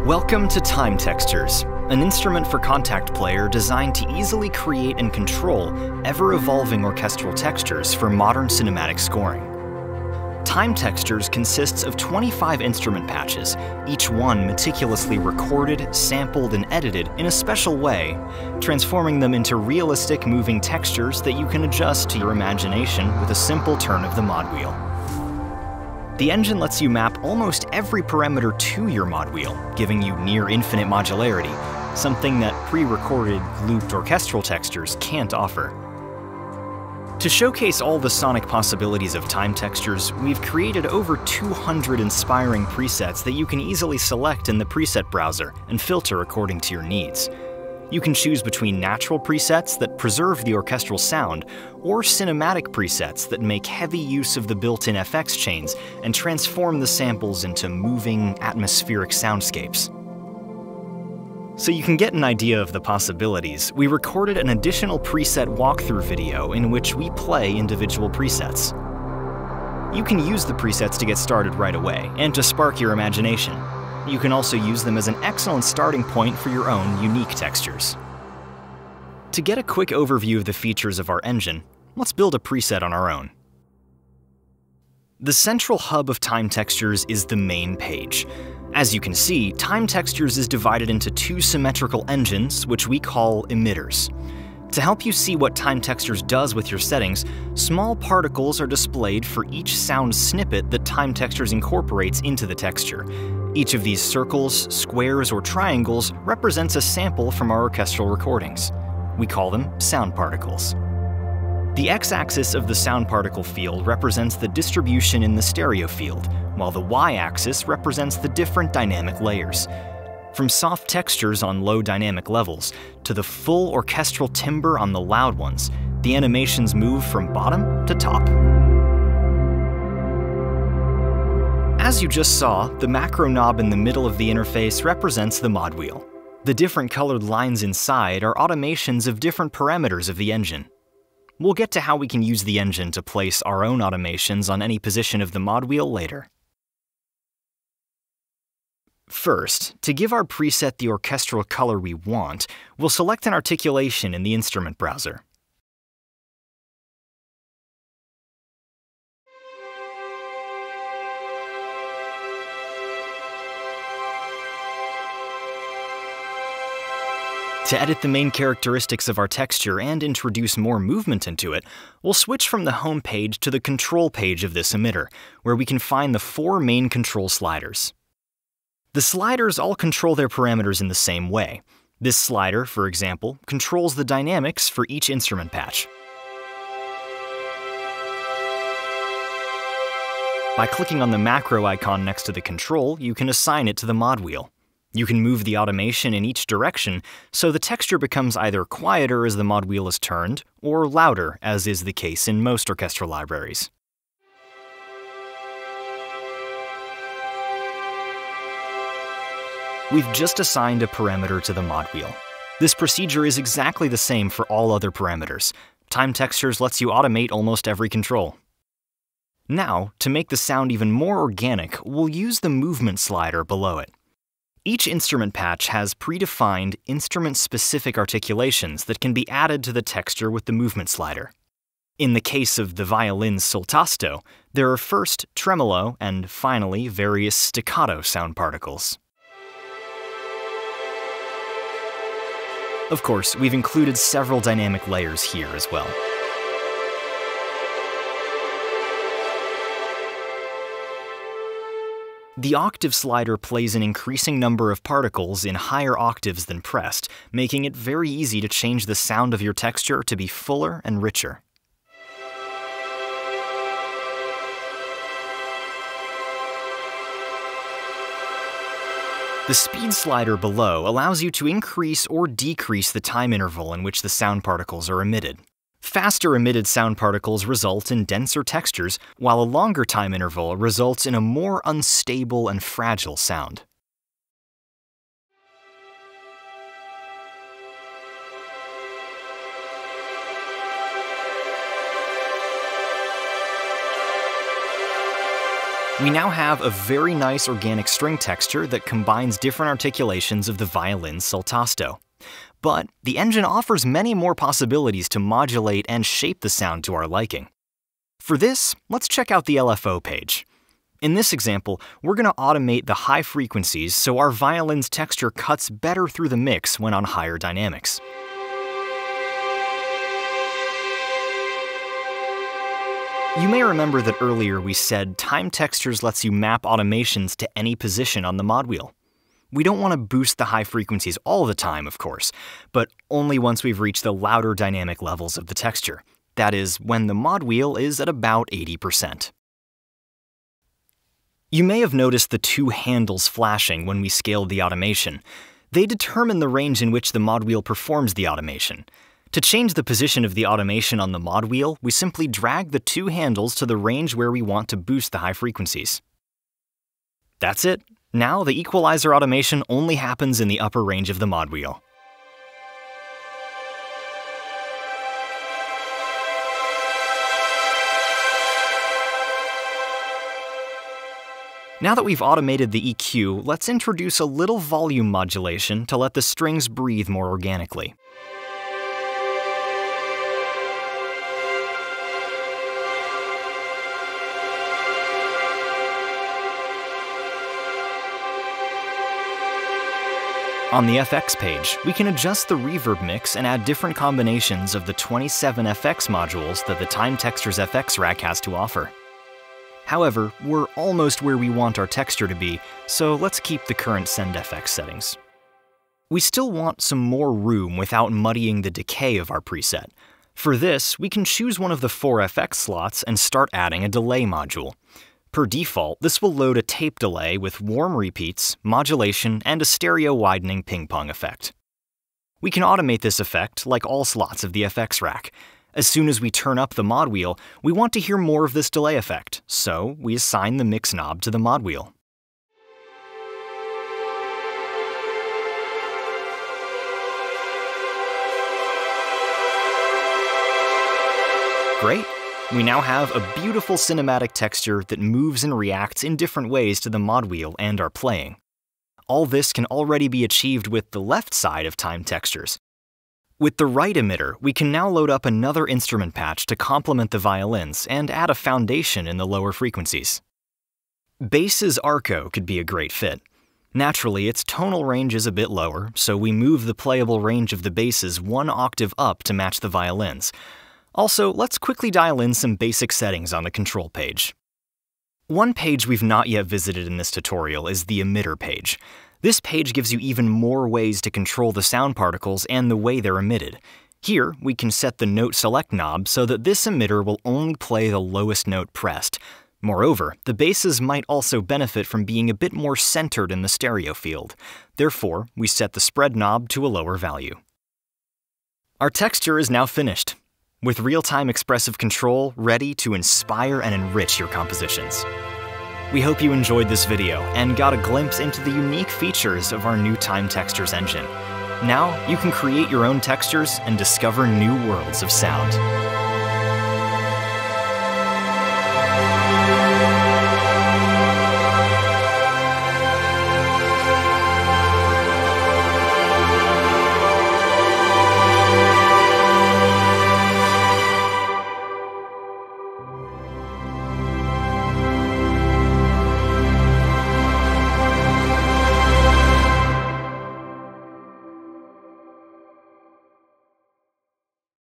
Welcome to Time Textures, an instrument for contact player designed to easily create and control ever-evolving orchestral textures for modern cinematic scoring. Time Textures consists of 25 instrument patches, each one meticulously recorded, sampled, and edited in a special way, transforming them into realistic moving textures that you can adjust to your imagination with a simple turn of the mod wheel. The engine lets you map almost every parameter to your mod wheel, giving you near-infinite modularity, something that pre-recorded, looped orchestral textures can't offer. To showcase all the sonic possibilities of Time Textures, we've created over 200 inspiring presets that you can easily select in the preset browser and filter according to your needs. You can choose between natural presets that preserve the orchestral sound, or cinematic presets that make heavy use of the built-in FX chains and transform the samples into moving, atmospheric soundscapes. So you can get an idea of the possibilities, we recorded an additional preset walkthrough video in which we play individual presets. You can use the presets to get started right away, and to spark your imagination. You can also use them as an excellent starting point for your own unique textures. To get a quick overview of the features of our engine, let's build a preset on our own. The central hub of Time Textures is the main page. As you can see, Time Textures is divided into two symmetrical engines, which we call emitters. To help you see what Time Textures does with your settings, small particles are displayed for each sound snippet that Time Textures incorporates into the texture. Each of these circles, squares, or triangles represents a sample from our orchestral recordings. We call them sound particles. The x-axis of the sound particle field represents the distribution in the stereo field, while the y-axis represents the different dynamic layers. From soft textures on low dynamic levels to the full orchestral timbre on the loud ones, the animations move from bottom to top. As you just saw, the macro knob in the middle of the interface represents the mod wheel. The different colored lines inside are automations of different parameters of the engine. We'll get to how we can use the engine to place our own automations on any position of the mod wheel later. First, to give our preset the orchestral color we want, we'll select an articulation in the instrument browser. To edit the main characteristics of our texture and introduce more movement into it, we'll switch from the home page to the control page of this emitter, where we can find the four main control sliders. The sliders all control their parameters in the same way. This slider, for example, controls the dynamics for each instrument patch. By clicking on the macro icon next to the control, you can assign it to the mod wheel. You can move the automation in each direction, so the texture becomes either quieter as the mod wheel is turned, or louder, as is the case in most orchestral libraries. We've just assigned a parameter to the mod wheel. This procedure is exactly the same for all other parameters. Time Textures lets you automate almost every control. Now, to make the sound even more organic, we'll use the movement slider below it. Each instrument patch has predefined instrument-specific articulations that can be added to the texture with the movement slider. In the case of the violin's soltasto, there are first tremolo and finally various staccato sound particles. Of course, we've included several dynamic layers here as well. The octave slider plays an increasing number of particles in higher octaves than pressed, making it very easy to change the sound of your texture to be fuller and richer. The speed slider below allows you to increase or decrease the time interval in which the sound particles are emitted. Faster emitted sound particles result in denser textures, while a longer time interval results in a more unstable and fragile sound. We now have a very nice organic string texture that combines different articulations of the violin's soltasto. But the engine offers many more possibilities to modulate and shape the sound to our liking. For this, let's check out the LFO page. In this example, we're going to automate the high frequencies so our violin's texture cuts better through the mix when on higher dynamics. You may remember that earlier we said Time Textures lets you map automations to any position on the mod wheel. We don't want to boost the high frequencies all the time, of course, but only once we've reached the louder dynamic levels of the texture. That is, when the mod wheel is at about 80%. You may have noticed the two handles flashing when we scaled the automation. They determine the range in which the mod wheel performs the automation. To change the position of the automation on the mod wheel, we simply drag the two handles to the range where we want to boost the high frequencies. That's it. Now the equalizer automation only happens in the upper range of the mod wheel. Now that we've automated the EQ, let's introduce a little volume modulation to let the strings breathe more organically. On the FX page, we can adjust the reverb mix and add different combinations of the 27 FX modules that the Time Textures FX rack has to offer. However, we're almost where we want our texture to be, so let's keep the current Send FX settings. We still want some more room without muddying the decay of our preset. For this, we can choose one of the 4 FX slots and start adding a delay module. Per default, this will load a tape delay with warm repeats, modulation, and a stereo widening ping-pong effect. We can automate this effect like all slots of the FX rack. As soon as we turn up the mod wheel, we want to hear more of this delay effect, so we assign the mix knob to the mod wheel. Great! We now have a beautiful cinematic texture that moves and reacts in different ways to the mod wheel and our playing. All this can already be achieved with the left side of Time Textures. With the right emitter, we can now load up another instrument patch to complement the violins and add a foundation in the lower frequencies. Bass's Arco could be a great fit. Naturally, its tonal range is a bit lower, so we move the playable range of the basses 1 octave up to match the violins. Also, let's quickly dial in some basic settings on the control page. One page we've not yet visited in this tutorial is the Emitter page. This page gives you even more ways to control the sound particles and the way they're emitted. Here, we can set the note select knob so that this emitter will only play the lowest note pressed. Moreover, the basses might also benefit from being a bit more centered in the stereo field. Therefore, we set the spread knob to a lower value. Our texture is now finished, with real-time expressive control ready to inspire and enrich your compositions. We hope you enjoyed this video and got a glimpse into the unique features of our new Time Textures engine. Now, you can create your own textures and discover new worlds of sound.